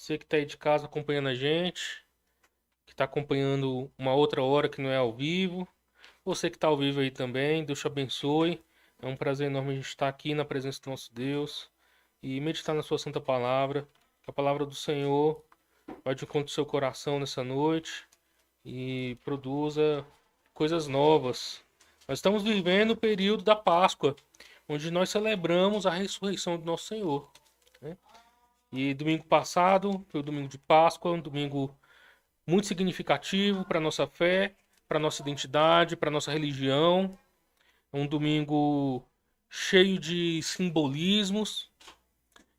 Você que está aí de casa acompanhando a gente, que está acompanhando uma outra hora que não é ao vivo. Você que está ao vivo aí também, Deus te abençoe. É um prazer enorme a gente estar aqui na presença do nosso Deus e meditar na sua santa palavra. Que a palavra do Senhor vai de encontro ao seu coração nessa noite e produza coisas novas. Nós estamos vivendo o período da Páscoa, onde nós celebramos a ressurreição do nosso Senhor, né? E domingo passado foi o domingo de Páscoa, um domingo muito significativo para a nossa fé, para a nossa identidade, para a nossa religião. É um domingo cheio de simbolismos.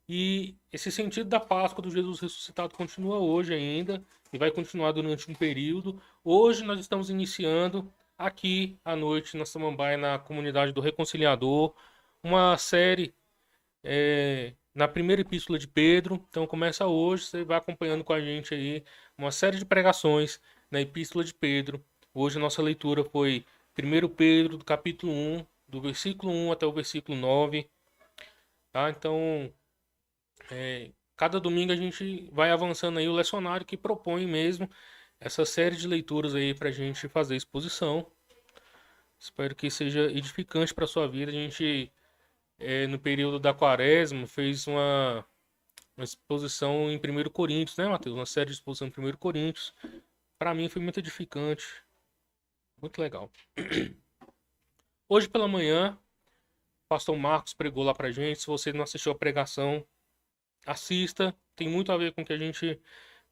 E esse sentido da Páscoa do Jesus ressuscitado continua hoje ainda e vai continuar durante um período. Hoje nós estamos iniciando aqui à noite na Samambaia, na comunidade do Reconciliador, uma série na primeira epístola de Pedro. Então começa hoje, você vai acompanhando com a gente aí uma série de pregações na epístola de Pedro. Hoje a nossa leitura foi 1 Pedro, do capítulo 1, do versículo 1 até o versículo 9. Tá? Então, cada domingo a gente vai avançando aí o lecionário que propõe mesmo essa série de leituras aí para a gente fazer exposição. Espero que seja edificante para sua vida. A gente, no período da quaresma, fez uma exposição em 1 Coríntios, né, Matheus? Uma série de exposição em 1 Coríntios. Para mim foi muito edificante, muito legal. Hoje pela manhã, o pastor Marcos pregou lá pra gente. Se você não assistiu a pregação, assista. Tem muito a ver com o que a gente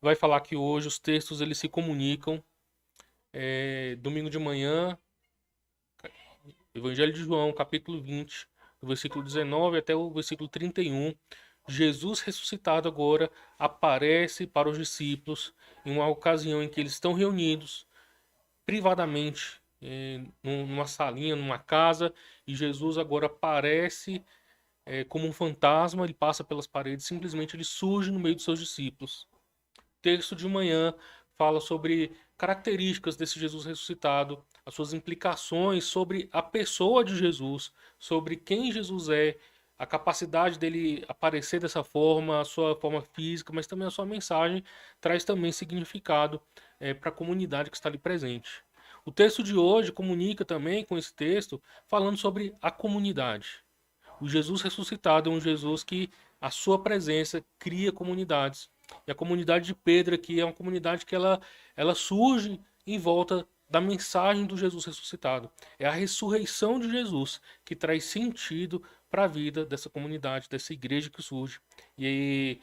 vai falar aqui hoje. Os textos eles se comunicam. Domingo de manhã, Evangelho de João, capítulo 20, do versículo 19 até o versículo 31. Jesus ressuscitado agora aparece para os discípulos em uma ocasião em que eles estão reunidos privadamente, numa salinha, numa casa, e Jesus agora aparece como um fantasma. Ele passa pelas paredes, simplesmente ele surge no meio dos seus discípulos. O texto de manhã fala sobre características desse Jesus ressuscitado, as suas implicações sobre a pessoa de Jesus, sobre quem Jesus é, a capacidade dele aparecer dessa forma, a sua forma física, mas também a sua mensagem traz também significado para a comunidade que está ali presente. O texto de hoje comunica também com esse texto, falando sobre a comunidade. O Jesus ressuscitado é um Jesus que a sua presença cria comunidades. E a comunidade de Pedro aqui é uma comunidade que ela surge em volta da mensagem do Jesus ressuscitado. É a ressurreição de Jesus que traz sentido para a vida dessa comunidade, dessa igreja que surge. E aí,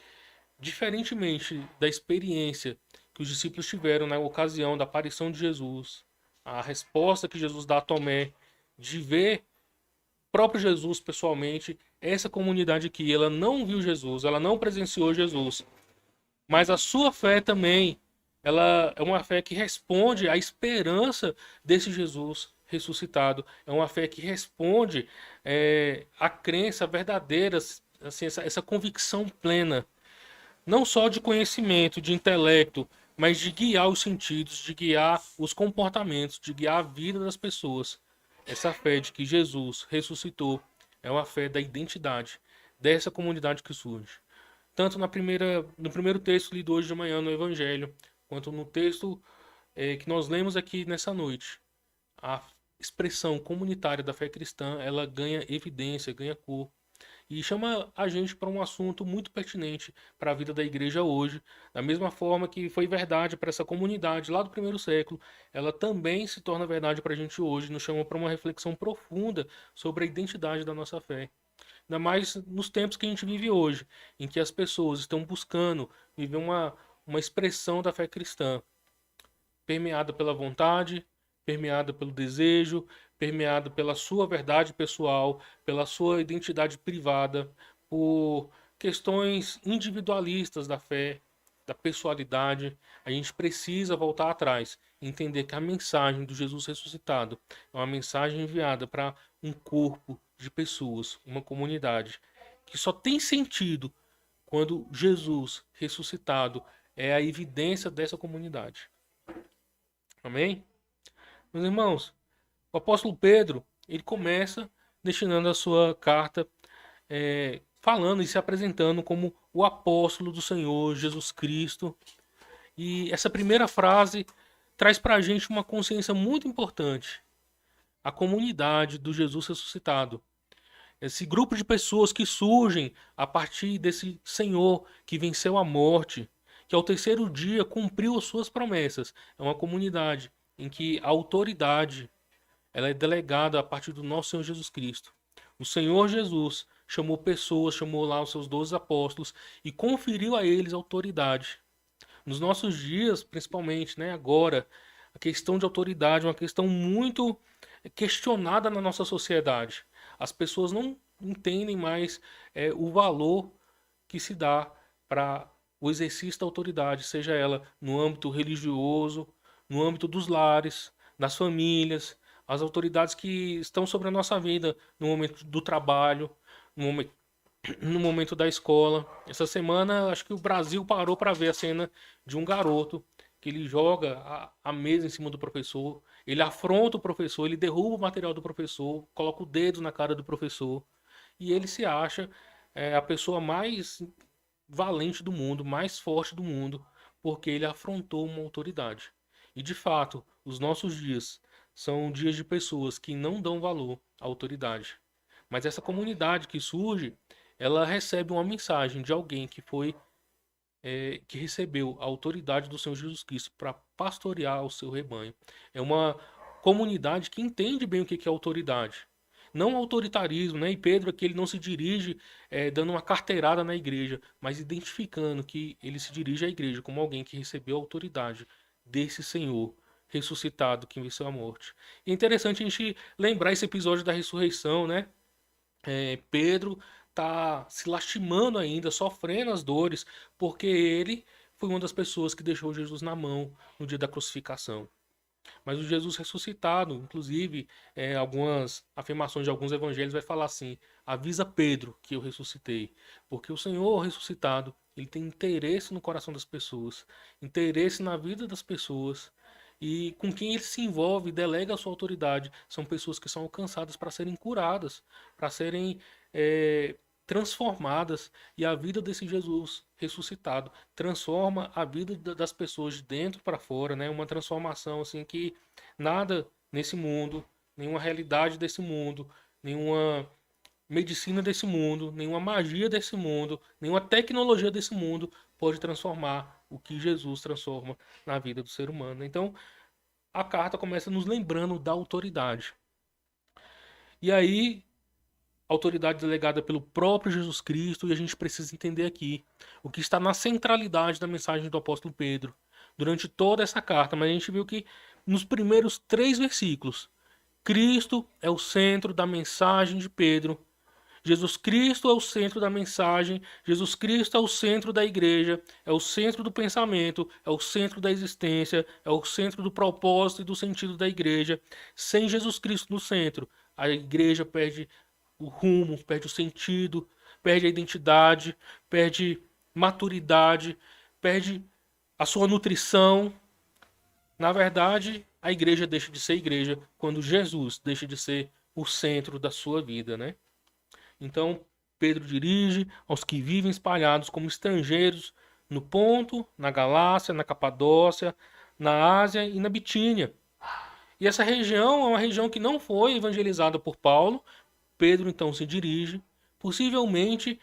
diferentemente da experiência que os discípulos tiveram na ocasião da aparição de Jesus, a resposta que Jesus dá a Tomé de ver o próprio Jesus pessoalmente, essa comunidade aqui, ela não viu Jesus, ela não presenciou Jesus, mas a sua fé também, ela é uma fé que responde à esperança desse Jesus ressuscitado. É uma fé que responde à crença verdadeira, assim, essa convicção plena, não só de conhecimento, de intelecto, mas de guiar os sentidos, de guiar os comportamentos, de guiar a vida das pessoas. Essa fé de que Jesus ressuscitou é uma fé da identidade dessa comunidade que surge. Tanto no primeiro texto lido hoje de manhã no Evangelho, quanto no texto que nós lemos aqui nessa noite. A expressão comunitária da fé cristã, ela ganha evidência, ganha cor e chama a gente para um assunto muito pertinente para a vida da igreja hoje, da mesma forma que foi verdade para essa comunidade lá do primeiro século, ela também se torna verdade para a gente hoje, nos chama para uma reflexão profunda sobre a identidade da nossa fé. Ainda mais nos tempos que a gente vive hoje, em que as pessoas estão buscando viver uma expressão da fé cristã, permeada pela vontade, permeada pelo desejo, permeada pela sua verdade pessoal, pela sua identidade privada, por questões individualistas da fé, da pessoalidade. A gente precisa voltar atrás, entender que a mensagem do Jesus ressuscitado é uma mensagem enviada para um corpo de pessoas, uma comunidade, que só tem sentido quando Jesus ressuscitado é a evidência dessa comunidade. Amém? Meus irmãos, o apóstolo Pedro, ele começa destinando a sua carta falando e se apresentando como o apóstolo do Senhor Jesus Cristo. E essa primeira frase traz para a gente uma consciência muito importante: a comunidade do Jesus ressuscitado. Esse grupo de pessoas que surgem a partir desse Senhor que venceu a morte, que ao terceiro dia cumpriu as suas promessas. É uma comunidade em que a autoridade ela é delegada a partir do nosso Senhor Jesus Cristo. O Senhor Jesus chamou pessoas, chamou lá os seus 12 apóstolos e conferiu a eles autoridade. Nos nossos dias, principalmente, né, agora, a questão de autoridade é uma questão muito questionada na nossa sociedade. As pessoas não entendem mais o valor que se dá para o exercício da autoridade, seja ela no âmbito religioso, no âmbito dos lares, das famílias, as autoridades que estão sobre a nossa vida no momento do trabalho, no momento, no momento da escola. Essa semana, acho que o Brasil parou para ver a cena de um garoto que ele joga a mesa em cima do professor, ele afronta o professor, ele derruba o material do professor, coloca o dedo na cara do professor e ele se acha a pessoa mais valente do mundo, mais forte do mundo, porque ele afrontou uma autoridade. E de fato, os nossos dias são dias de pessoas que não dão valor à autoridade. Mas essa comunidade que surge, ela recebe uma mensagem de alguém que foi que recebeu a autoridade do Senhor Jesus Cristo para pastorear o seu rebanho. É uma comunidade que entende bem o que é autoridade. Não autoritarismo, né? E Pedro aqui ele não se dirige dando uma carteirada na igreja, mas identificando que ele se dirige à igreja como alguém que recebeu a autoridade desse Senhor ressuscitado que venceu a morte. E é interessante a gente lembrar esse episódio da ressurreição, né? Pedro tá se lastimando ainda, sofrendo as dores, porque ele foi uma das pessoas que deixou Jesus na mão no dia da crucificação. Mas o Jesus ressuscitado, inclusive, algumas afirmações de alguns evangelhos vai falar assim: avisa Pedro que eu ressuscitei, porque o Senhor ressuscitado ele tem interesse no coração das pessoas, interesse na vida das pessoas. E com quem ele se envolve, delega a sua autoridade, são pessoas que são alcançadas para serem curadas, para serem transformadas. E a vida desse Jesus ressuscitado transforma a vida das pessoas de dentro para fora, né? Uma transformação assim que nada nesse mundo, nenhuma realidade desse mundo, nenhuma medicina desse mundo, nenhuma magia desse mundo, nenhuma tecnologia desse mundo pode transformar o que Jesus transforma na vida do ser humano. Então, a carta começa nos lembrando da autoridade. E aí, autoridade delegada pelo próprio Jesus Cristo, e a gente precisa entender aqui o que está na centralidade da mensagem do apóstolo Pedro durante toda essa carta. Mas a gente viu que nos primeiros 3 versículos, Cristo é o centro da mensagem de Pedro. Jesus Cristo é o centro da mensagem, Jesus Cristo é o centro da igreja, é o centro do pensamento, é o centro da existência, é o centro do propósito e do sentido da igreja. Sem Jesus Cristo no centro, a igreja perde o rumo, perde o sentido, perde a identidade, perde maturidade, perde a sua nutrição. Na verdade, a igreja deixa de ser igreja quando Jesus deixa de ser o centro da sua vida, né? Então, Pedro dirige aos que vivem espalhados como estrangeiros no Ponto, na Galácia, na Capadócia, na Ásia e na Bitínia. E essa região é uma região que não foi evangelizada por Paulo. Pedro então se dirige. Possivelmente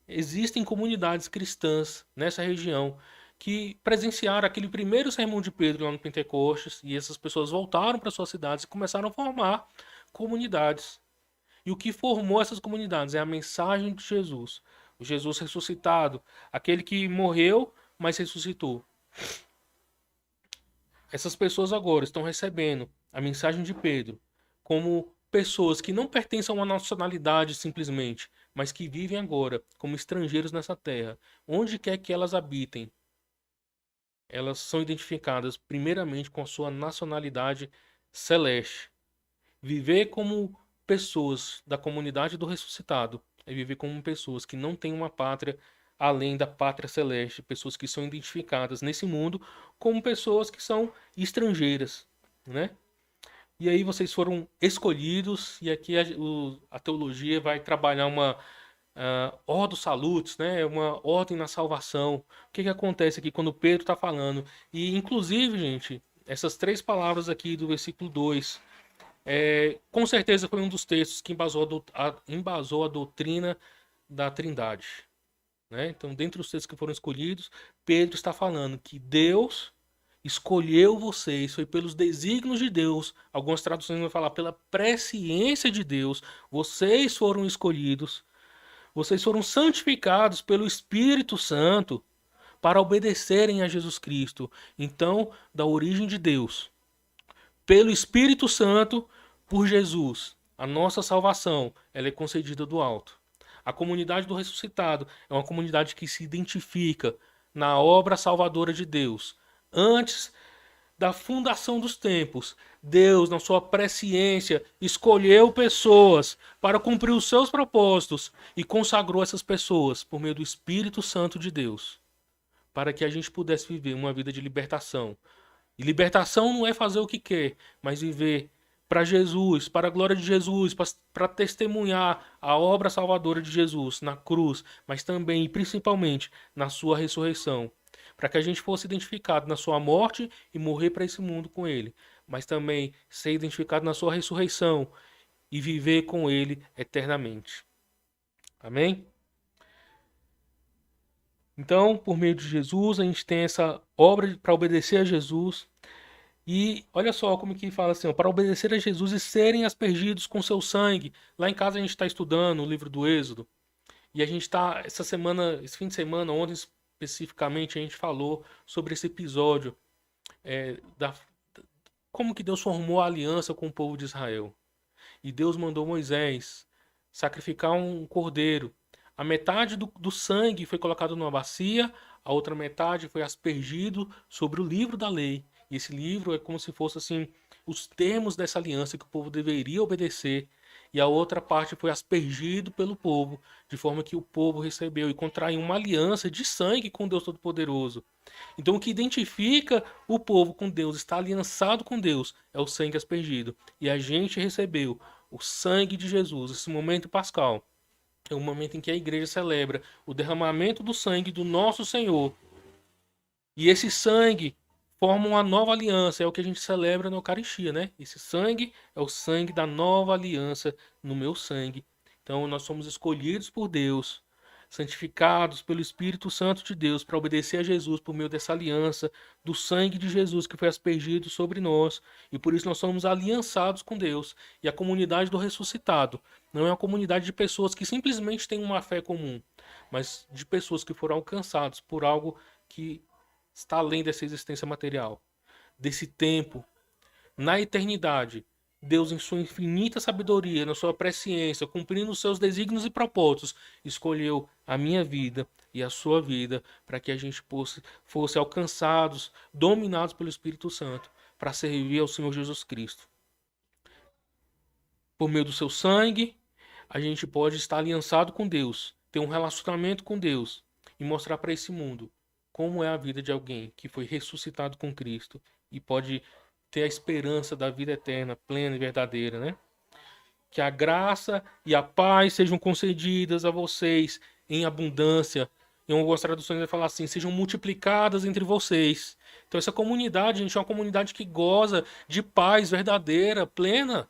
existem comunidades cristãs nessa região que presenciaram aquele primeiro sermão de Pedro lá no Pentecostes, e essas pessoas voltaram para suas cidades e começaram a formar comunidades. E o que formou essas comunidades é a mensagem de Jesus, o Jesus ressuscitado, aquele que morreu, mas ressuscitou. Essas pessoas agora estão recebendo a mensagem de Pedro como pessoas que não pertencem a uma nacionalidade simplesmente, mas que vivem agora como estrangeiros nessa terra. Onde quer que elas habitem, elas são identificadas primeiramente com a sua nacionalidade celeste. Viver como pessoas da comunidade do ressuscitado é viver como pessoas que não têm uma pátria além da pátria celeste, pessoas que são identificadas nesse mundo como pessoas que são estrangeiras, né? E aí vocês foram escolhidos, e aqui a teologia vai trabalhar uma ordo salutis, né? Uma ordem na salvação. O que que acontece aqui quando Pedro está falando? E, inclusive, gente, essas três palavras aqui do versículo 2, com certeza foi um dos textos que embasou a doutrina da Trindade, né? Então, dentre os textos que foram escolhidos, Pedro está falando que Deus escolheu vocês, foi pelos desígnios de Deus. Algumas traduções vão falar pela presciência de Deus. Vocês foram escolhidos, vocês foram santificados pelo Espírito Santo para obedecerem a Jesus Cristo. Então, da origem de Deus, pelo Espírito Santo, por Jesus, a nossa salvação, ela é concedida do alto. A comunidade do ressuscitado é uma comunidade que se identifica na obra salvadora de Deus. Antes da fundação dos tempos, Deus, na sua presciência, escolheu pessoas para cumprir os seus propósitos e consagrou essas pessoas por meio do Espírito Santo de Deus, para que a gente pudesse viver uma vida de libertação. E libertação não é fazer o que quer, mas viver para Jesus, para a glória de Jesus, para testemunhar a obra salvadora de Jesus na cruz, mas também e principalmente na sua ressurreição, para que a gente fosse identificado na sua morte e morrer para esse mundo com ele, mas também ser identificado na sua ressurreição e viver com ele eternamente. Amém? Então, por meio de Jesus, a gente tem essa obra para obedecer a Jesus. E olha só como que fala assim, ó, para obedecer a Jesus e serem aspergidos com seu sangue. Lá em casa a gente está estudando o livro do Êxodo. E a gente está, essa semana, esse fim de semana, ontem especificamente, a gente falou sobre esse episódio da como que Deus formou a aliança com o povo de Israel. E Deus mandou Moisés sacrificar um cordeiro. A metade do sangue foi colocado numa bacia, a outra metade foi aspergido sobre o livro da lei. E esse livro é como se fosse assim os termos dessa aliança que o povo deveria obedecer. E a outra parte foi aspergido pelo povo, de forma que o povo recebeu e contraiu uma aliança de sangue com Deus Todo-Poderoso. Então, o que identifica o povo com Deus, está aliançado com Deus, é o sangue aspergido. E a gente recebeu o sangue de Jesus, esse momento pascal. É o momento em que a igreja celebra o derramamento do sangue do nosso Senhor. E esse sangue forma uma nova aliança, é o que a gente celebra na Eucaristia, né? Esse sangue é o sangue da nova aliança no meu sangue. Então nós somos escolhidos por Deus, santificados pelo Espírito Santo de Deus para obedecer a Jesus por meio dessa aliança, do sangue de Jesus que foi aspergido sobre nós, e por isso nós somos aliançados com Deus. E a comunidade do ressuscitado não é uma comunidade de pessoas que simplesmente têm uma fé comum, mas de pessoas que foram alcançadas por algo que está além dessa existência material, desse tempo. Na eternidade, Deus, em sua infinita sabedoria, na sua presciência, cumprindo os seus desígnios e propósitos, escolheu a minha vida e a sua vida para que a gente fosse alcançados, dominados pelo Espírito Santo, para servir ao Senhor Jesus Cristo. Por meio do seu sangue, a gente pode estar aliançado com Deus, ter um relacionamento com Deus e mostrar para esse mundo como é a vida de alguém que foi ressuscitado com Cristo e pode ter a esperança da vida eterna, plena e verdadeira, né? Que a graça e a paz sejam concedidas a vocês em abundância. Em algumas traduções vai falar assim, sejam multiplicadas entre vocês. Então essa comunidade, a gente é uma comunidade que goza de paz verdadeira, plena.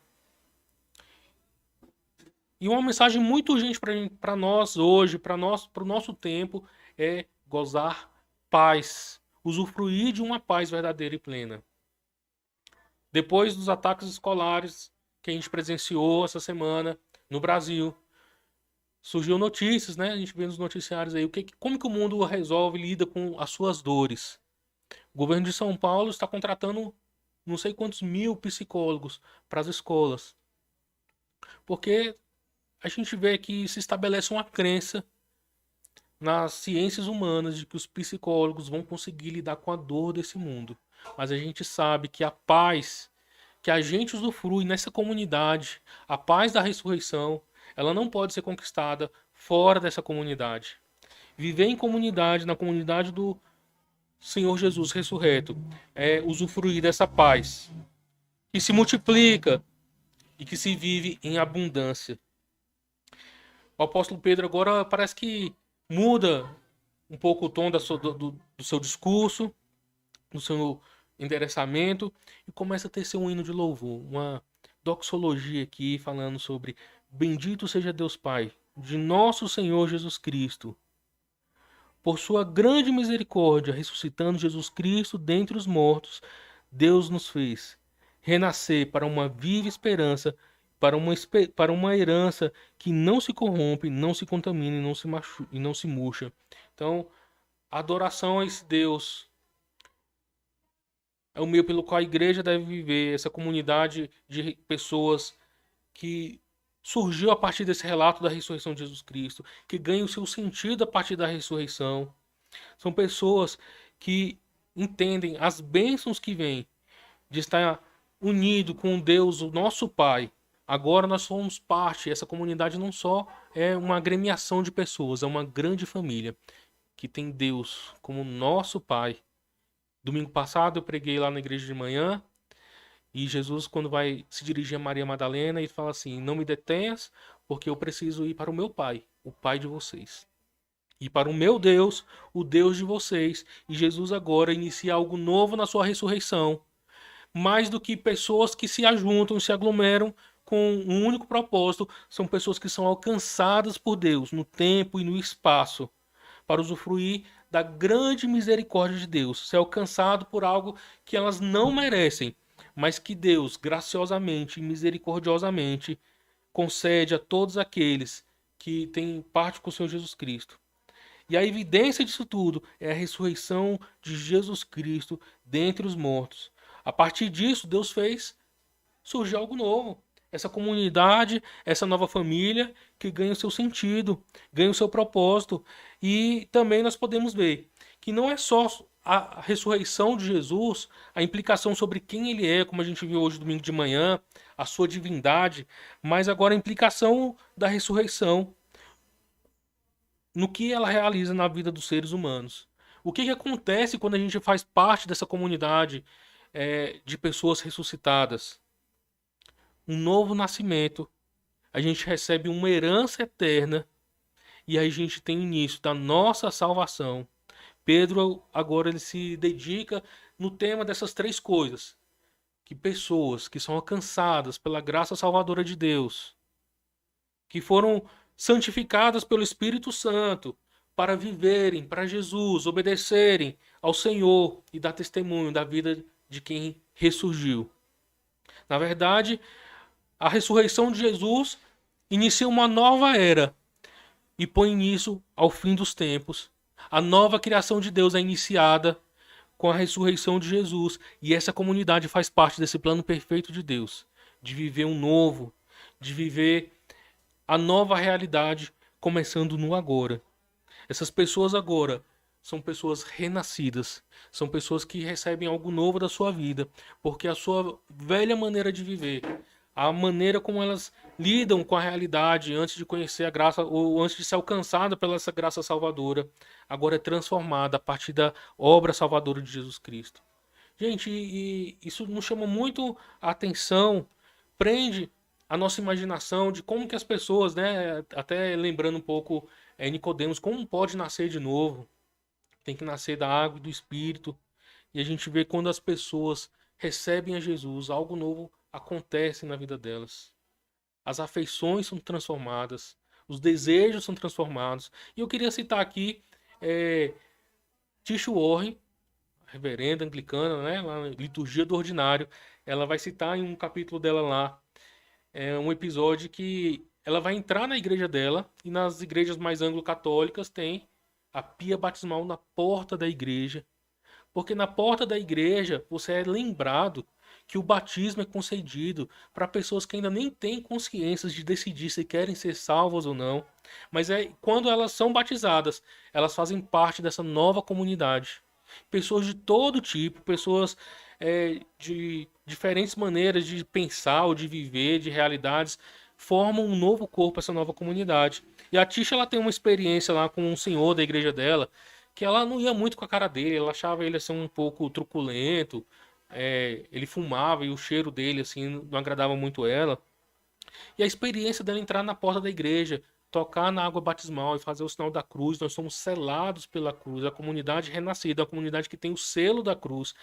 E uma mensagem muito urgente para nós hoje, para o nosso tempo, é gozar paz, usufruir de uma paz verdadeira e plena. Depois dos ataques escolares que a gente presenciou essa semana no Brasil, surgiu notícias, né? A gente vê nos noticiários aí como que o mundo resolve, lida com as suas dores. O governo de São Paulo está contratando não sei quantos mil psicólogos para as escolas. Porque a gente vê que se estabelece uma crença nas ciências humanas de que os psicólogos vão conseguir lidar com a dor desse mundo. Mas a gente sabe que a paz que a gente usufrui nessa comunidade, a paz da ressurreição, ela não pode ser conquistada fora dessa comunidade. Viver em comunidade, na comunidade do Senhor Jesus ressurreto, é usufruir dessa paz que se multiplica e que se vive em abundância. O apóstolo Pedro agora parece que muda um pouco o tom do seu discurso, do seu endereçamento, e começa a ter seu hino de louvor, uma doxologia aqui falando sobre bendito seja Deus Pai, de nosso Senhor Jesus Cristo, por sua grande misericórdia, ressuscitando Jesus Cristo dentre os mortos, Deus nos fez renascer para uma viva esperança, para uma herança que não se corrompe, não se contamina e não se murcha. Então, a adoração a esse Deus é o meio pelo qual a igreja deve viver, essa comunidade de pessoas que surgiu a partir desse relato da ressurreição de Jesus Cristo, que ganha o seu sentido a partir da ressurreição. São pessoas que entendem as bênçãos que vêm de estar unido com Deus, o nosso Pai. Agora nós somos parte, essa comunidade não só é uma agremiação de pessoas, é uma grande família que tem Deus como nosso Pai. Domingo passado eu preguei lá na igreja de manhã e Jesus, quando vai se dirigir a Maria Madalena, ele fala assim: não me detenhas, porque eu preciso ir para o meu Pai, o Pai de vocês. E para o meu Deus, o Deus de vocês. E Jesus agora inicia algo novo na sua ressurreição. Mais do que pessoas que se ajuntam, se aglomeram com um único propósito, são pessoas que são alcançadas por Deus no tempo e no espaço para usufruir da grande misericórdia de Deus, ser alcançado por algo que elas não merecem, mas que Deus, graciosamente e misericordiosamente, concede a todos aqueles que têm parte com o Senhor Jesus Cristo. E a evidência disso tudo é a ressurreição de Jesus Cristo dentre os mortos. A partir disso, Deus fez surgir algo novo. Essa comunidade, essa nova família que ganha o seu sentido, ganha o seu propósito. E também nós podemos ver que não é só a ressurreição de Jesus, a implicação sobre quem ele é, como a gente viu hoje domingo de manhã, a sua divindade, mas agora a implicação da ressurreição no que ela realiza na vida dos seres humanos. O que acontece quando a gente faz parte dessa comunidade de pessoas ressuscitadas? Um novo nascimento, a gente recebe uma herança eterna e aí a gente tem o início da nossa salvação. Pedro agora ele se dedica no tema dessas três coisas, que pessoas que são alcançadas pela graça salvadora de Deus, que foram santificadas pelo Espírito Santo para viverem para Jesus, obedecerem ao Senhor e dar testemunho da vida de quem ressurgiu. Na verdade, a ressurreição de Jesus inicia uma nova era e põe início ao fim dos tempos. A nova criação de Deus é iniciada com a ressurreição de Jesus e essa comunidade faz parte desse plano perfeito de Deus, de viver um novo, de viver a nova realidade começando no agora. Essas pessoas agora são pessoas renascidas, são pessoas que recebem algo novo da sua vida, porque a sua velha maneira de viver, a maneira como elas lidam com a realidade antes de conhecer a graça ou antes de ser alcançada pela essa graça salvadora, agora é transformada a partir da obra salvadora de Jesus Cristo. Gente, e isso nos chama muito a atenção, prende a nossa imaginação de como que as pessoas, né, até lembrando um pouco Nicodemos, como pode nascer de novo? Tem que nascer da água e do Espírito. E a gente vê quando as pessoas recebem a Jesus, algo novo acontece na vida delas. As afeições são transformadas, os desejos são transformados. E eu queria citar aqui Tish Warren, reverenda anglicana, né, lá na Liturgia do Ordinário. Ela vai citar em um capítulo dela lá um episódio que ela vai entrar na igreja dela e nas igrejas mais anglo-católicas tem a pia batismal na porta da igreja. Porque na porta da igreja você é lembrado que o batismo é concedido para pessoas que ainda nem têm consciência de decidir se querem ser salvas ou não. Mas quando elas são batizadas, elas fazem parte dessa nova comunidade. Pessoas de todo tipo, pessoas de diferentes maneiras de pensar ou de viver, de realidades, formam um novo corpo, essa nova comunidade. E a Tisha ela tem uma experiência lá com um senhor da igreja dela, que ela não ia muito com a cara dele, ela achava ele assim um pouco truculento, ele fumava e o cheiro dele assim não agradava muito ela. E a experiência dela entrar na porta da igreja, tocar na água batismal e fazer o sinal da cruz, nós somos selados pela cruz, a comunidade renascida, a comunidade que tem o selo da cruz,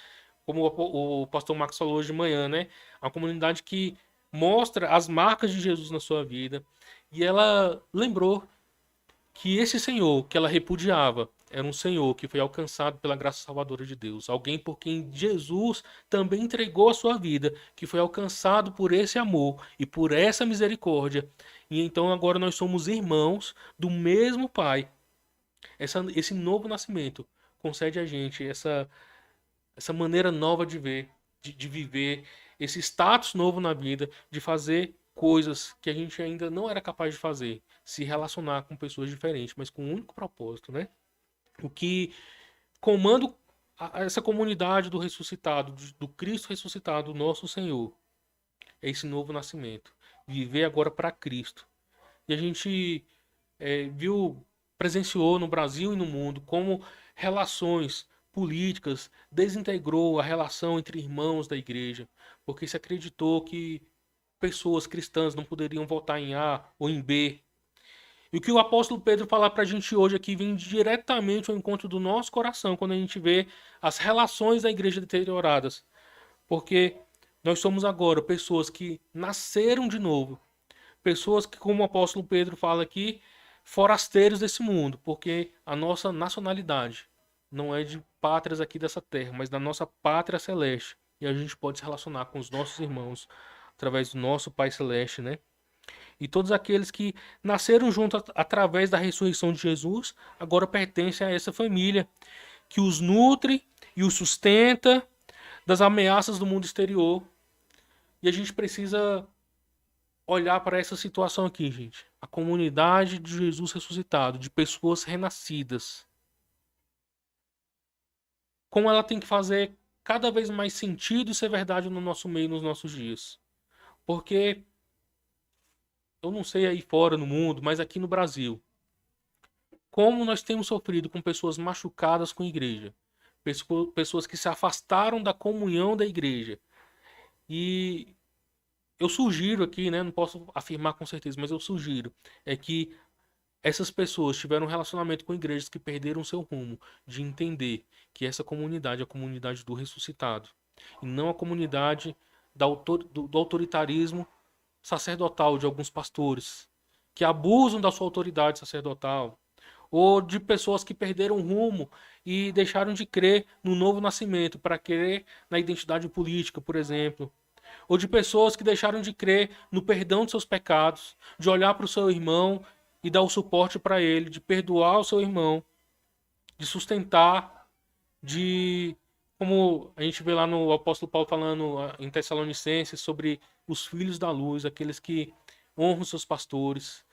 como o pastor Marcos falou hoje de manhã, né? A comunidade que mostra as marcas de Jesus na sua vida. E ela lembrou que esse Senhor que ela repudiava era um Senhor que foi alcançado pela graça salvadora de Deus. Alguém por quem Jesus também entregou a sua vida, que foi alcançado por esse amor e por essa misericórdia. E então agora nós somos irmãos do mesmo Pai. Esse novo nascimento concede a gente essa maneira nova de ver, de viver, esse status novo na vida, de fazer coisas que a gente ainda não era capaz de fazer, se relacionar com pessoas diferentes, mas com um único propósito, né? O que comanda essa comunidade do ressuscitado, do Cristo ressuscitado, nosso Senhor, é esse novo nascimento. Viver agora para Cristo. E a gente presenciou no Brasil e no mundo como relações políticas desintegrou a relação entre irmãos da igreja, porque se acreditou que pessoas cristãs não poderiam votar em A ou em B. E o que o apóstolo Pedro fala para a gente hoje aqui vem diretamente ao encontro do nosso coração quando a gente vê as relações da igreja deterioradas. Porque nós somos agora pessoas que nasceram de novo. Pessoas que, como o apóstolo Pedro fala aqui, forasteiros desse mundo. Porque a nossa nacionalidade não é de pátrias aqui dessa terra, mas da nossa pátria celeste. E a gente pode se relacionar com os nossos irmãos através do nosso Pai Celeste, né? E todos aqueles que nasceram juntos através da ressurreição de Jesus, agora pertencem a essa família, que os nutre e os sustenta das ameaças do mundo exterior. E a gente precisa olhar para essa situação aqui, gente. A comunidade de Jesus ressuscitado, de pessoas renascidas. Como ela tem que fazer cada vez mais sentido e ser verdade no nosso meio, nos nossos dias. Porque eu não sei aí fora no mundo, mas aqui no Brasil, como nós temos sofrido com pessoas machucadas com a igreja, pessoas que se afastaram da comunhão da igreja. E eu sugiro aqui, né, não posso afirmar com certeza, mas eu sugiro que essas pessoas tiveram um relacionamento com igrejas que perderam seu rumo, de entender que essa comunidade é a comunidade do ressuscitado, e não a comunidade do autoritarismo sacerdotal de alguns pastores, que abusam da sua autoridade sacerdotal, ou de pessoas que perderam o rumo e deixaram de crer no novo nascimento para crer na identidade política, por exemplo. Ou de pessoas que deixaram de crer no perdão de seus pecados, de olhar para o seu irmão e dar o suporte para ele, de perdoar o seu irmão, de sustentar, como a gente vê lá no apóstolo Paulo falando em Tessalonicenses sobre os filhos da luz, aqueles que honram seus pastores,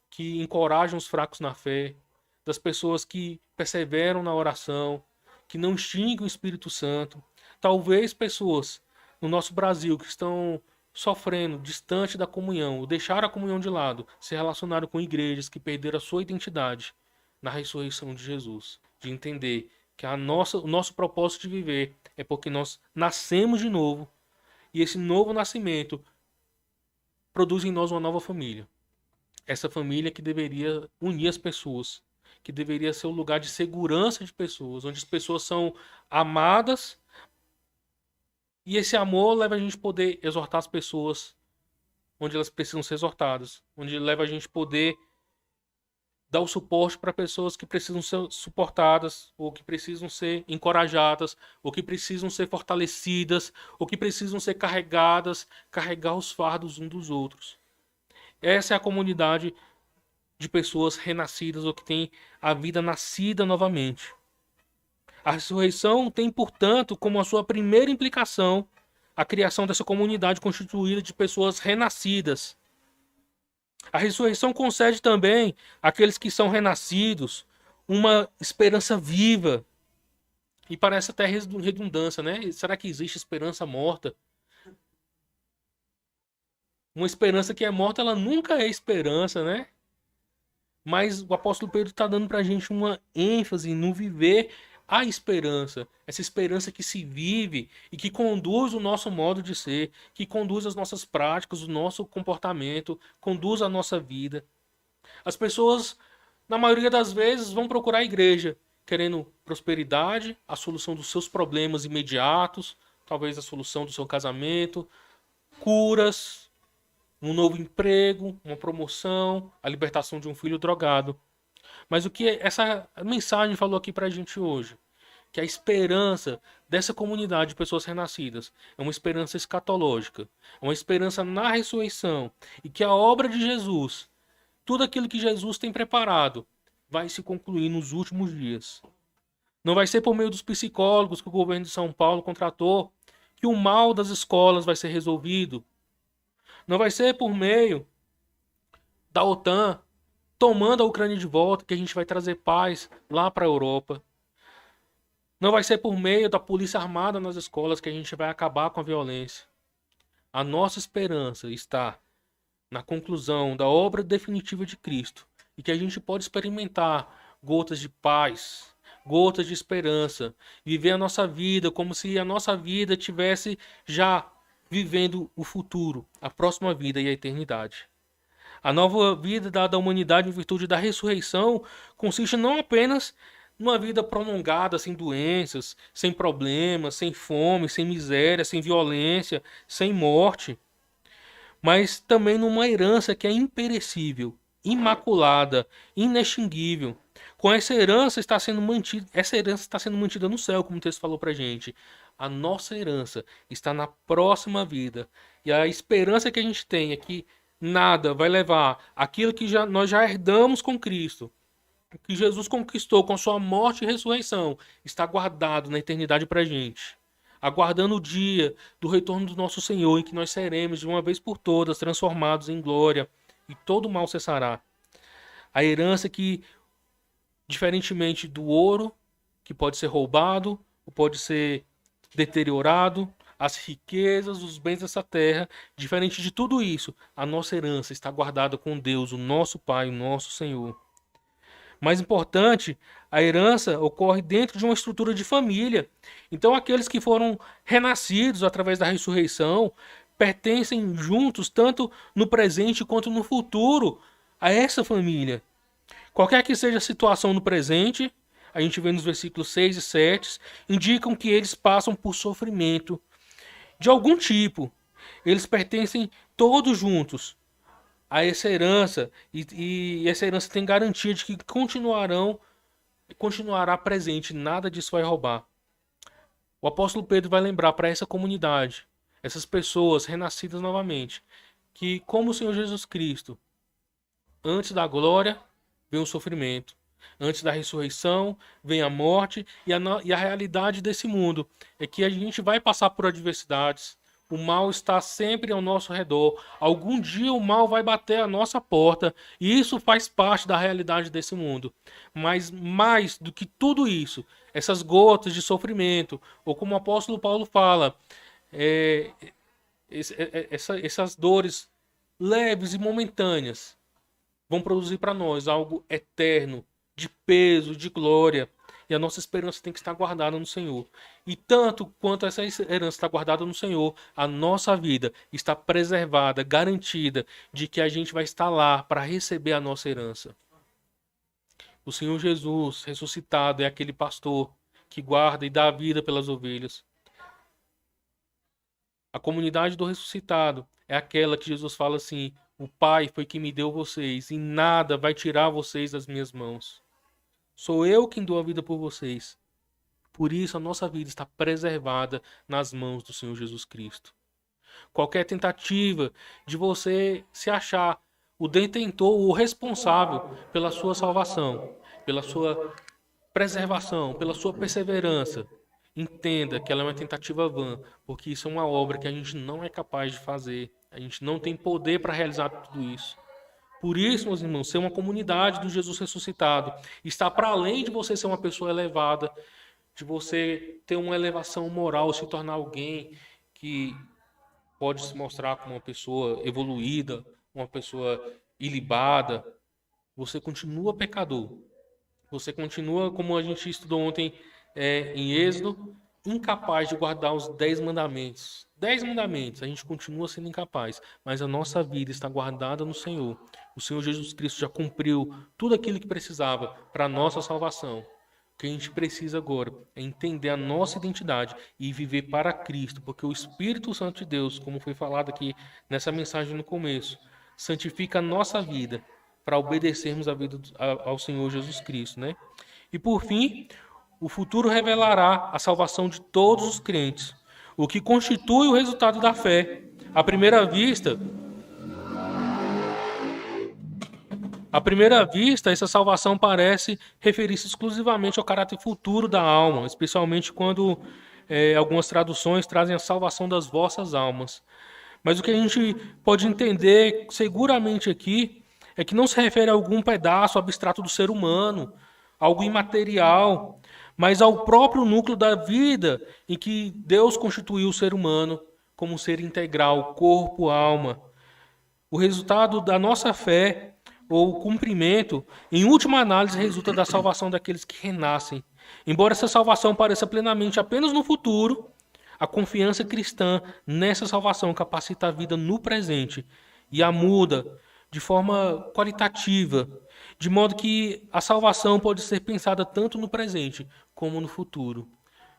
que encorajam os fracos na fé, das pessoas que perseveram na oração, que não extinguem o Espírito Santo. Talvez pessoas no nosso Brasil que estão sofrendo, distante da comunhão, ou deixaram a comunhão de lado, se relacionaram com igrejas que perderam a sua identidade na ressurreição de Jesus. De entender que o nosso propósito de viver é porque nós nascemos de novo, e esse novo nascimento produz em nós uma nova família. Essa família que deveria unir as pessoas, que deveria ser um lugar de segurança de pessoas, onde as pessoas são amadas. E esse amor leva a gente a poder exortar as pessoas onde elas precisam ser exortadas. Onde leva a gente a poder dar o suporte para pessoas que precisam ser suportadas, ou que precisam ser encorajadas, ou que precisam ser fortalecidas, ou que precisam ser carregadas, carregar os fardos uns dos outros. Essa é a comunidade de pessoas renascidas, ou que tem a vida nascida novamente. A ressurreição tem, portanto, como a sua primeira implicação a criação dessa comunidade constituída de pessoas renascidas. A ressurreição concede também àqueles que são renascidos uma esperança viva. E parece até redundância, né? Será que existe esperança morta? Uma esperança que é morta, ela nunca é esperança, né? Mas o apóstolo Pedro está dando para a gente uma ênfase no viver a esperança. Essa esperança que se vive e que conduz o nosso modo de ser, que conduz as nossas práticas, o nosso comportamento, conduz a nossa vida. As pessoas, na maioria das vezes, vão procurar a igreja querendo prosperidade, a solução dos seus problemas imediatos, talvez a solução do seu casamento, curas, um novo emprego, uma promoção, a libertação de um filho drogado. Mas o que essa mensagem falou aqui pra gente hoje? Que a esperança dessa comunidade de pessoas renascidas é uma esperança escatológica, é uma esperança na ressurreição, e que a obra de Jesus, tudo aquilo que Jesus tem preparado, vai se concluir nos últimos dias. Não vai ser por meio dos psicólogos que o governo de São Paulo contratou que o mal das escolas vai ser resolvido. Não vai ser por meio da OTAN tomando a Ucrânia de volta que a gente vai trazer paz lá para a Europa. Não vai ser por meio da polícia armada nas escolas que a gente vai acabar com a violência. A nossa esperança está na conclusão da obra definitiva de Cristo e que a gente pode experimentar gotas de paz, gotas de esperança, viver a nossa vida como se a nossa vida tivesse já vivendo o futuro, a próxima vida e a eternidade. A nova vida dada à humanidade em virtude da ressurreição consiste não apenas numa vida prolongada, sem doenças, sem problemas, sem fome, sem miséria, sem violência, sem morte, mas também numa herança que é imperecível, imaculada, inextinguível. Com essa herança está sendo mantida no céu, como o texto falou pra gente. A nossa herança está na próxima vida. E a esperança que a gente tem é que nada vai levar aquilo que nós já herdamos com Cristo, que Jesus conquistou com sua morte e ressurreição, está guardado na eternidade pra gente. Aguardando o dia do retorno do nosso Senhor, em que nós seremos de uma vez por todas transformados em glória e todo mal cessará. A herança que, diferentemente do ouro, que pode ser roubado, ou pode ser deteriorado, as riquezas, os bens dessa terra, diferente de tudo isso, a nossa herança está guardada com Deus, o nosso Pai, o nosso Senhor. Mais importante, a herança ocorre dentro de uma estrutura de família. Então, aqueles que foram renascidos através da ressurreição pertencem juntos, tanto no presente quanto no futuro, a essa família. Qualquer que seja a situação no presente, a gente vê nos versículos 6 e 7, indicam que eles passam por sofrimento de algum tipo. Eles pertencem todos juntos a essa herança e essa herança tem garantia de que continuará presente, nada disso vai roubar. O apóstolo Pedro vai lembrar para essa comunidade, essas pessoas renascidas novamente, que como o Senhor Jesus Cristo, antes da glória vem o sofrimento, antes da ressurreição vem a morte e a realidade desse mundo é que a gente vai passar por adversidades. O mal está sempre ao nosso redor. Algum dia o mal vai bater a nossa porta. E isso faz parte da realidade desse mundo. Mas mais do que tudo isso, essas gotas de sofrimento, ou como o apóstolo Paulo fala, essas dores leves e momentâneas vão produzir para nós algo eterno, de peso, de glória. E a nossa esperança tem que estar guardada no Senhor. E tanto quanto essa herança está guardada no Senhor, a nossa vida está preservada, garantida de que a gente vai estar lá para receber a nossa herança. O Senhor Jesus, ressuscitado, é aquele pastor que guarda e dá a vida pelas ovelhas. A comunidade do ressuscitado é aquela que Jesus fala assim: o Pai foi quem me deu vocês, e nada vai tirar vocês das minhas mãos. Sou eu quem dou a vida por vocês. Por isso a nossa vida está preservada nas mãos do Senhor Jesus Cristo. Qualquer tentativa de você se achar o detentor, o responsável pela sua salvação, pela sua preservação, pela sua perseverança, entenda que ela é uma tentativa vã, porque isso é uma obra que a gente não é capaz de fazer. A gente não tem poder para realizar tudo isso. Por isso, meus irmãos, ser uma comunidade do Jesus ressuscitado está para além de você ser uma pessoa elevada, de você ter uma elevação moral, se tornar alguém que pode se mostrar como uma pessoa evoluída, uma pessoa ilibada. Você continua pecador. Você continua, como a gente estudou ontem em Êxodo, incapaz de guardar os 10 mandamentos. 10 mandamentos, a gente continua sendo incapaz, mas a nossa vida está guardada no Senhor. O Senhor Jesus Cristo já cumpriu tudo aquilo que precisava para a nossa salvação. O que a gente precisa agora é entender a nossa identidade e viver para Cristo, porque o Espírito Santo de Deus, como foi falado aqui nessa mensagem no começo, santifica a nossa vida para obedecermos a vida ao Senhor Jesus Cristo, né? E por fim, o futuro revelará a salvação de todos os crentes, o que constitui o resultado da fé. À primeira vista, essa salvação parece referir-se exclusivamente ao caráter futuro da alma, especialmente quando algumas traduções trazem a salvação das vossas almas. Mas o que a gente pode entender seguramente aqui é que não se refere a algum pedaço abstrato do ser humano, algo imaterial, mas ao próprio núcleo da vida em que Deus constituiu o ser humano como um ser integral, corpo, alma. O resultado da nossa fé ou o cumprimento, em última análise, resulta da salvação daqueles que renascem. Embora essa salvação pareça plenamente apenas no futuro, a confiança cristã nessa salvação capacita a vida no presente e a muda de forma qualitativa, de modo que a salvação pode ser pensada tanto no presente como no futuro.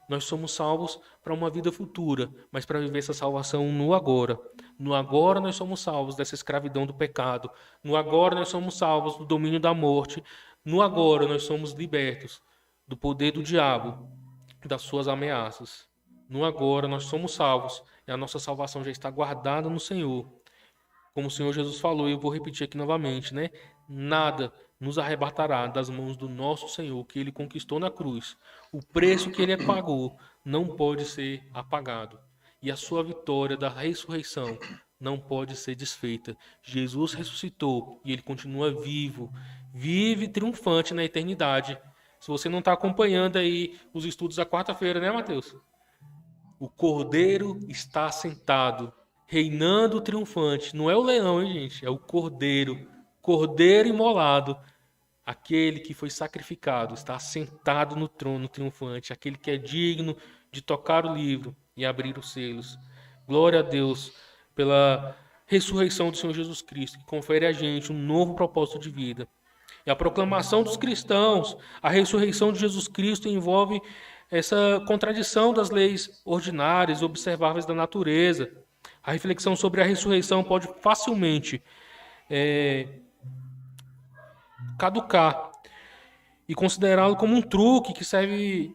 Nós somos salvos para uma vida futura, mas para viver essa salvação no agora. No agora nós somos salvos dessa escravidão do pecado. No agora nós somos salvos do domínio da morte. No agora nós somos libertos do poder do diabo, das suas ameaças. No agora nós somos salvos e a nossa salvação já está guardada no Senhor. Como o Senhor Jesus falou, e eu vou repetir aqui novamente, né? Nada nos arrebatará das mãos do nosso Senhor, que Ele conquistou na cruz. O preço que Ele pagou não pode ser apagado. E a sua vitória da ressurreição não pode ser desfeita. Jesus ressuscitou e Ele continua vivo, vive triunfante na eternidade. Se você não está acompanhando aí os estudos da quarta-feira, né, Mateus? O Cordeiro está sentado, reinando triunfante. Não é o leão, hein, gente? É o Cordeiro. Cordeiro imolado. Aquele que foi sacrificado está sentado no trono triunfante. Aquele que é digno de tocar o livro e abrir os selos. Glória a Deus pela ressurreição do Senhor Jesus Cristo, que confere a gente um novo propósito de vida. E a proclamação dos cristãos, a ressurreição de Jesus Cristo envolve essa contradição das leis ordinárias, observáveis da natureza. A reflexão sobre a ressurreição pode facilmente caducar e considerá-lo como um truque que serve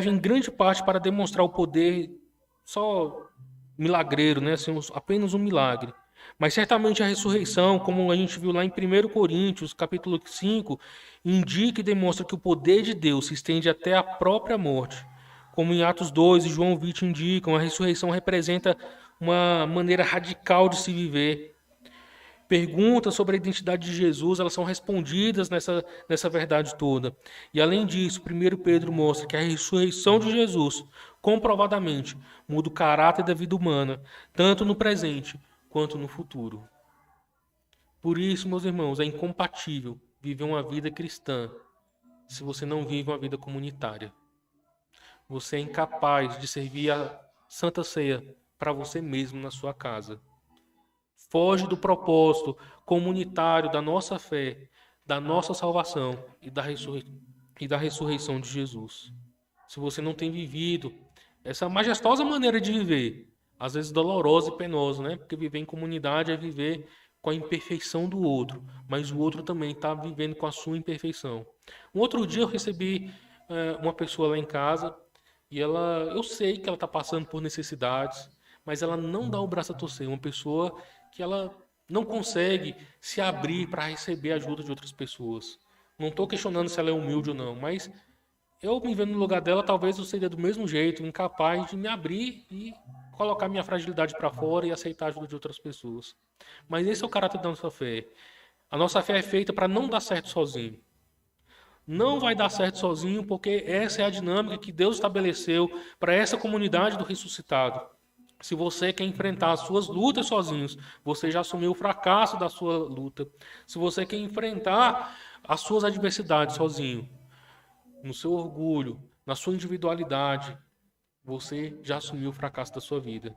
em grande parte para demonstrar o poder só milagreiro, né? Assim, apenas um milagre. Mas certamente a ressurreição, como a gente viu lá em 1 Coríntios, capítulo 5, indica e demonstra que o poder de Deus se estende até a própria morte. Como em Atos 2 e João 20 indicam, a ressurreição representa uma maneira radical de se viver. Perguntas sobre a identidade de Jesus, elas são respondidas nessa verdade toda. E além disso, 1 Pedro mostra que a ressurreição de Jesus, comprovadamente, muda o caráter da vida humana, tanto no presente quanto no futuro. Por isso, meus irmãos, é incompatível viver uma vida cristã se você não vive uma vida comunitária. Você é incapaz de servir a Santa Ceia para você mesmo na sua casa. Foge do propósito comunitário da nossa fé, da nossa salvação e da ressurreição de Jesus. Se você não tem vivido essa majestosa maneira de viver, às vezes dolorosa e penosa, né? Porque viver em comunidade é viver com a imperfeição do outro, mas o outro também está vivendo com a sua imperfeição. Um outro dia eu recebi uma pessoa lá em casa e eu sei que ela está passando por necessidades, mas ela não dá o braço a torcer. Uma pessoa que ela não consegue se abrir para receber a ajuda de outras pessoas. Não estou questionando se ela é humilde ou não, mas eu me vendo no lugar dela, talvez eu seria do mesmo jeito, incapaz de me abrir e colocar minha fragilidade para fora e aceitar a ajuda de outras pessoas. Mas esse é o caráter da nossa fé. A nossa fé é feita para não dar certo sozinho. Não vai dar certo sozinho, porque essa é a dinâmica que Deus estabeleceu para essa comunidade do ressuscitado. Se você quer enfrentar as suas lutas sozinhos, você já assumiu o fracasso da sua luta. Se você quer enfrentar as suas adversidades sozinho, no seu orgulho, na sua individualidade, você já assumiu o fracasso da sua vida.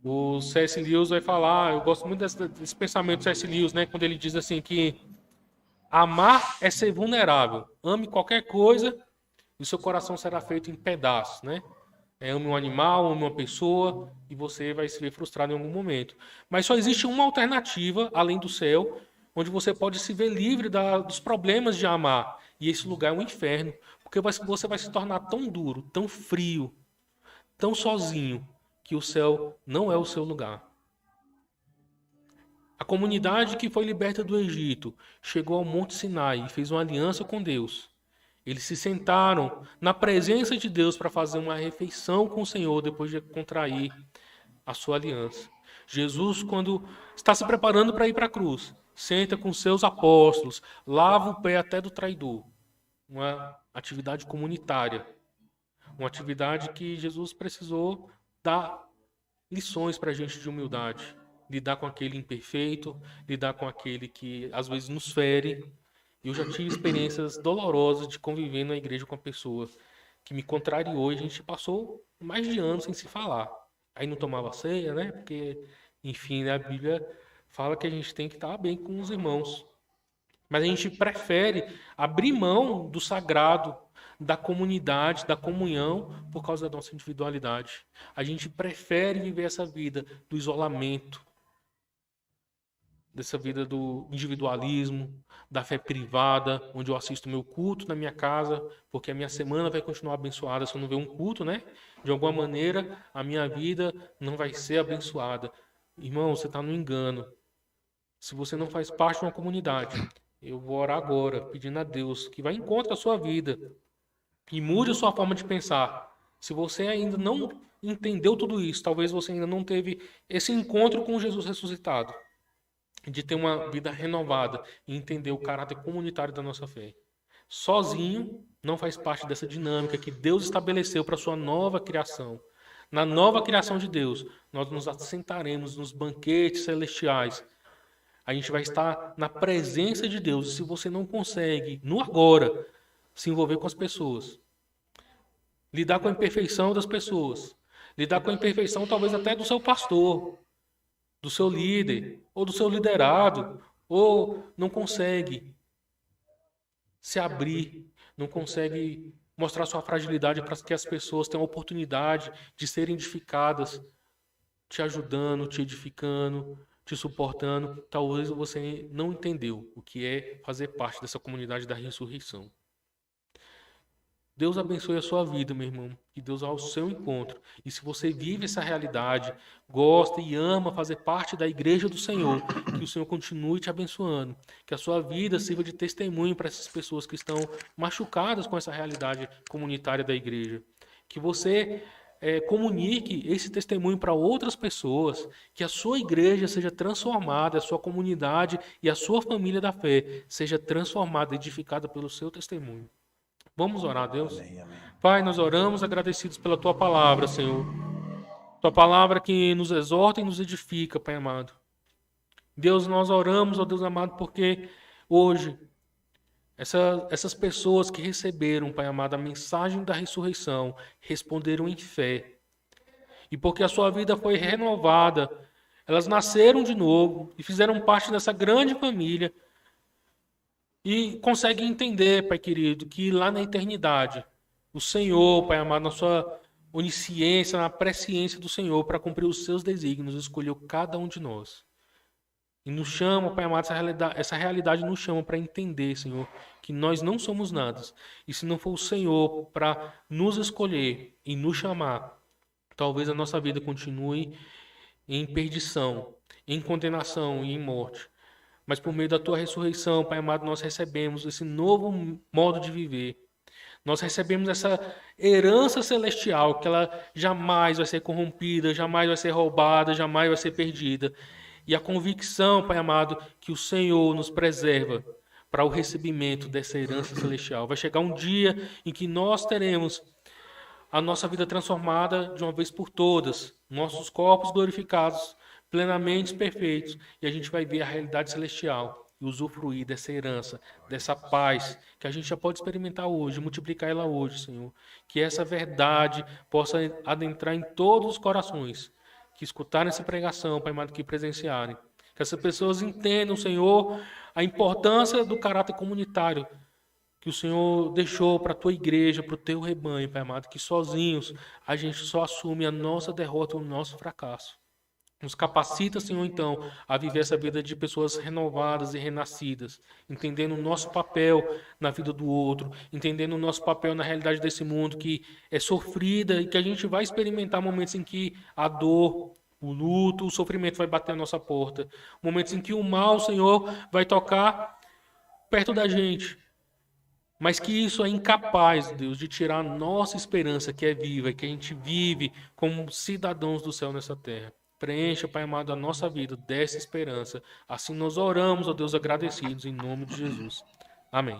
O C.S. Lewis vai falar, eu gosto muito desse pensamento do C.S. Lewis, né? Quando ele diz assim que amar é ser vulnerável. Ame qualquer coisa e seu coração será feito em pedaços, né? Ame um animal, ame uma pessoa e você vai se ver frustrado em algum momento. Mas só existe uma alternativa, além do céu, onde você pode se ver livre dos problemas de amar. E esse lugar é um inferno, porque você vai se tornar tão duro, tão frio, tão sozinho, que o céu não é o seu lugar. A comunidade que foi liberta do Egito chegou ao Monte Sinai e fez uma aliança com Deus. Eles se sentaram na presença de Deus para fazer uma refeição com o Senhor depois de contrair a sua aliança. Jesus, quando está se preparando para ir para a cruz, senta com seus apóstolos, lava o pé até do traidor. Uma atividade comunitária. Uma atividade que Jesus precisou dar lições para a gente de humildade. Lidar com aquele imperfeito, lidar com aquele que às vezes nos fere. Eu já tive experiências dolorosas de conviver na igreja com uma pessoa que me contrariou e a gente passou mais de anos sem se falar. Aí não tomava ceia, né? Porque, enfim, né, a Bíblia fala que a gente tem que estar bem com os irmãos. Mas a gente prefere abrir mão do sagrado, da comunidade, da comunhão, por causa da nossa individualidade. A gente prefere viver essa vida do isolamento, dessa vida do individualismo, da fé privada, onde eu assisto meu culto na minha casa, porque a minha semana vai continuar abençoada se eu não ver um culto, né? De alguma maneira, a minha vida não vai ser abençoada. Irmão, você está no engano. Se você não faz parte de uma comunidade, eu vou orar agora, pedindo a Deus que vá em contra a sua vida e mude a sua forma de pensar. Se você ainda não entendeu tudo isso, talvez você ainda não teve esse encontro com Jesus ressuscitado, de ter uma vida renovada e entender o caráter comunitário da nossa fé. Sozinho não faz parte dessa dinâmica que Deus estabeleceu para a sua nova criação. Na nova criação de Deus, nós nos assentaremos nos banquetes celestiais. A gente vai estar na presença de Deus. E se você não consegue, no agora, se envolver com as pessoas, lidar com a imperfeição das pessoas, lidar com a imperfeição talvez até do seu pastor, do seu líder, ou do seu liderado, ou não consegue se abrir, não consegue mostrar sua fragilidade para que as pessoas tenham a oportunidade de serem edificadas, te ajudando, te edificando, te suportando. Talvez você não entendeu o que é fazer parte dessa comunidade da ressurreição. Deus abençoe a sua vida, meu irmão. Que Deus vá ao seu encontro. E se você vive essa realidade, gosta e ama fazer parte da igreja do Senhor, que o Senhor continue te abençoando. Que a sua vida sirva de testemunho para essas pessoas que estão machucadas com essa realidade comunitária da igreja. Que você comunique esse testemunho para outras pessoas, que a sua igreja seja transformada, a sua comunidade e a sua família da fé seja transformada, edificada pelo seu testemunho. Vamos orar a Deus? Amém, amém. Pai, nós oramos agradecidos pela Tua palavra, Senhor. Tua palavra que nos exorta e nos edifica, Pai amado. Deus, nós oramos, ó Deus amado, porque hoje essas pessoas que receberam, Pai amado, a mensagem da ressurreição, responderam em fé. E porque a sua vida foi renovada, elas nasceram de novo e fizeram parte dessa grande família. E conseguem entender, Pai querido, que lá na eternidade, o Senhor, Pai amado, na sua onisciência, na presciência do Senhor, para cumprir os seus desígnios, escolheu cada um de nós. E nos chama, Pai amado, essa realidade nos chama para entender, Senhor, que nós não somos nada. E se não for o Senhor para nos escolher e nos chamar, talvez a nossa vida continue em perdição, em condenação e em morte. Mas por meio da tua ressurreição, Pai amado, nós recebemos esse novo modo de viver. Nós recebemos essa herança celestial, que ela jamais vai ser corrompida, jamais vai ser roubada, jamais vai ser perdida. E a convicção, Pai amado, que o Senhor nos preserva para o recebimento dessa herança celestial. Vai chegar um dia em que nós teremos a nossa vida transformada de uma vez por todas, nossos corpos glorificados, plenamente perfeitos, e a gente vai ver a realidade celestial e usufruir dessa herança, dessa paz que a gente já pode experimentar hoje, multiplicar ela hoje, Senhor. Que essa verdade possa adentrar em todos os corações, que escutarem essa pregação, Pai amado, que presenciarem. Que essas pessoas entendam, Senhor, a importância do caráter comunitário que o Senhor deixou para a tua igreja, para o teu rebanho, Pai amado, que sozinhos a gente só assume a nossa derrota e o nosso fracasso. Nos capacita, Senhor, então, a viver essa vida de pessoas renovadas e renascidas, entendendo o nosso papel na vida do outro, entendendo o nosso papel na realidade desse mundo que é sofrida e que a gente vai experimentar momentos em que a dor, o luto, o sofrimento vai bater a nossa porta, momentos em que o mal, Senhor, vai tocar perto da gente. Mas que isso é incapaz, Deus, de tirar a nossa esperança que é viva e que a gente vive como cidadãos do céu nessa terra. Preencha, Pai amado, a nossa vida dessa esperança. Assim nós oramos, ó Deus, agradecidos, em nome de Jesus. Amém.